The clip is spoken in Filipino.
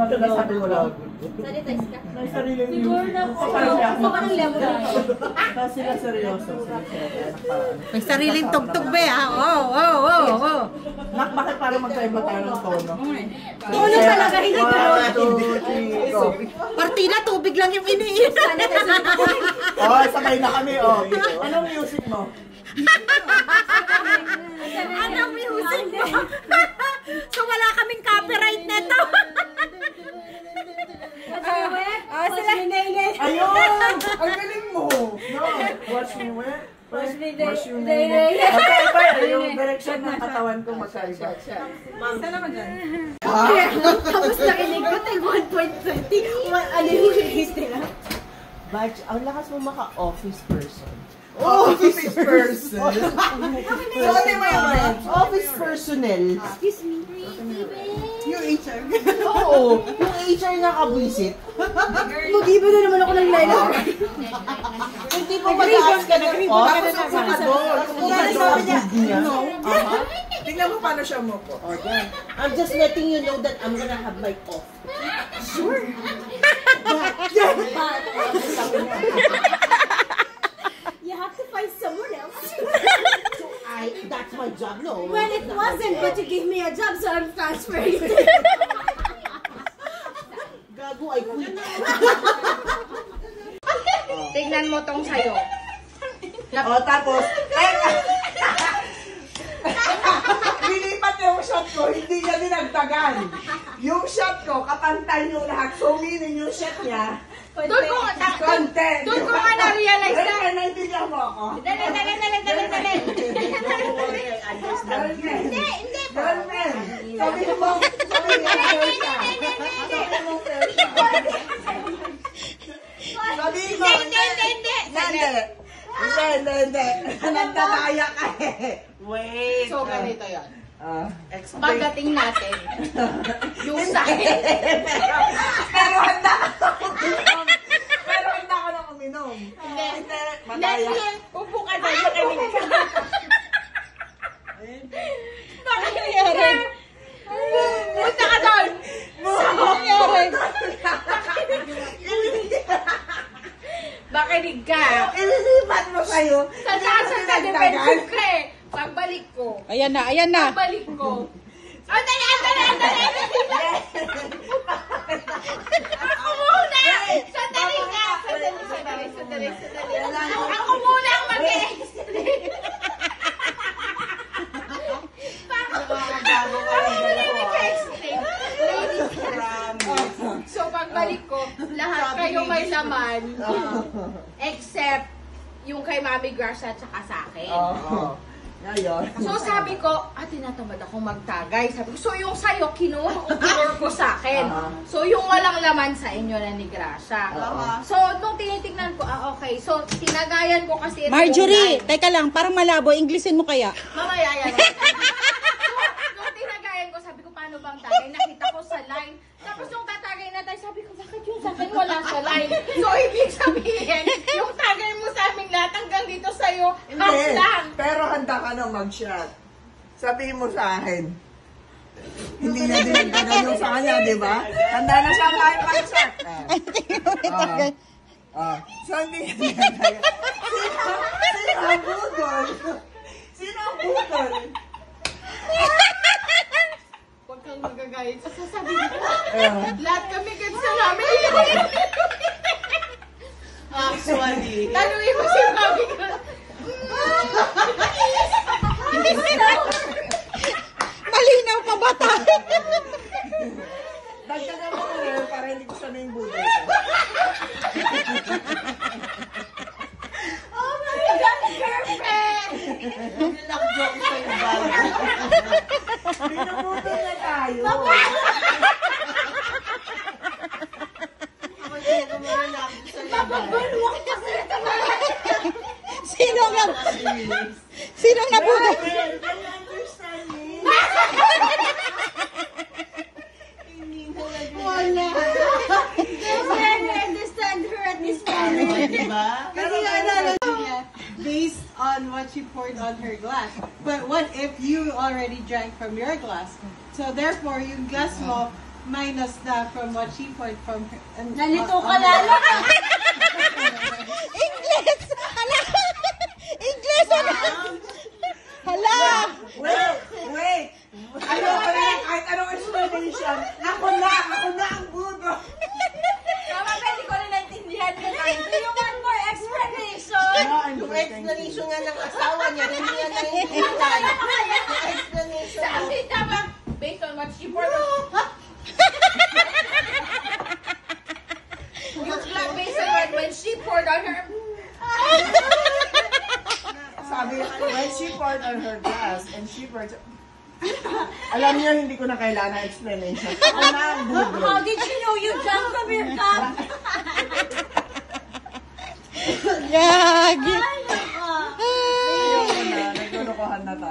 Sabi mo lang. Sanitize ka. May sariling Siguro na po. Gusto ka ng level. Kasi sila seryoso. May sariling tugtog ba ha? Oo. Nak, bakit parang magkaiba tayo ng tono? Tono talaga, hindi tono. 1, 2, 3, go. Partida, tubig lang yung iniinom. Oh, sabay na kami, oh. Anong music mo? Anong music mo? So wala kaming copyright neto. Sila. Ayun! Ang galing mo! No, watch me wet. Wash me day. Magkaiba yung direction ng katawan ko magkaiba. Saan naman dyan? Tapos nakinig ko tayo 1.20. Ano yung release nila? Badge, ang lakas mo maka-office person. Office person? Office personnel. Excuse me. Yung HR. Oo, yung HR na kabwisit. Mag-iba na naman ako ng line. Hindi pa mag-aas ka ng office. Sabi niya, no. Tingnan mo paano siya mo po. I'm just letting you know that I'm gonna have my off. Sure. You have to find someone else. So that's my job, no? Well, it wasn't, but you gave me a job, so I'm transferring it. Gago, I quit. Tignan mo tong sayo. Tapos, lilipat yung shot ko, hindi niya dinagdagan. Yung shot ko, kapantay yung lahat. So, meaning yung shot niya, Doon ko nga na-realize na. Naintindihan mo ako? Dali. Hindi po. Sabi mo, Hindi. Nagdadaya ka eh. Wait. So, ganito yan. Pagdating natin, yung side. Pero handa ka na uminom. Hindi. Madaya. Upo ka doon, makinig ka. Makinig ka. Punta ka doon. Makinig ka. Ililipat mo kayo. Sa defensive ka eh. Pagbalik ko. Ayan na. Pagbalik ko. Dali! Ako muna! Sandali ka! Sandali. Ako muna ang mag-e-explain. So, pagbalik ko, lahat kayo may laman. Except yung kay Mami Gracia at saka sa akin. So sabi ko, tinatamad ako magtagay. Sabi ko, so yung sayo, kinuha ko sa akin. So yung walang laman sa inyo na ni Gracia. So nung tinitignan ko, okay. So tinagayan ko kasi ito. Marjorie, teka lang, parang malabo. Englishin mo kaya? Mamaya yan. So nung tinagayan ko, sabi ko, paano bang tagay? Nakita ko sa line. Tapos nung tatagay na tayo, sabi ko, bakit yung sa akin wala sa line? So ibig sabihin, yung tagay mo sa aming lahat hanggang dito sa'yo, half lang. Pero handa ka na mag-shot. Sabihin mo sa akin. Hindi niya dinagdagan yung sa kanya, di ba? Handa na siya tayo mag-shot. So hindi niya dinagdagan. Sino ang budol? Sino ang budol? Huwag kang magagayit sa sasabihin ko. Lahat kami gansa namin. Actually. Tanungin mo si Mami ko. Malinaw pa ba tayo? Dagdagan mo ko para hindi ko sabihin budol. Oh my God, perfect! Nilak joke sa'yo ba? Binubudol na tayo. Sino ang nabuda? Wala. I understand her at this moment. Kasi analogy niya, based on what she poured on her glass. But what if you already drank from your glass? So therefore, yung glass mo, minus the from what she poured from her. Nalito ka lalo. English! Hala! English! Hala! Wait! Ano pa rin, kahit anong explanation, ako na ang budo. Mama, pwede ko na naintindihan ka na. Do you want more explanation? Yung explanation nga ng asawa niya, hindi niya naiintindihan. Yung explanation. Sabi naman, based on what she poured based on when she poured on her. Sabi, when she poured on her glass, and she poured... Alam niyo, hindi ko na kailangan ng explanation. Ako na ang budo. How did you know you drank from your cup? Gagi! Ay, nako. Ayoko na, naglulukohan na tayo.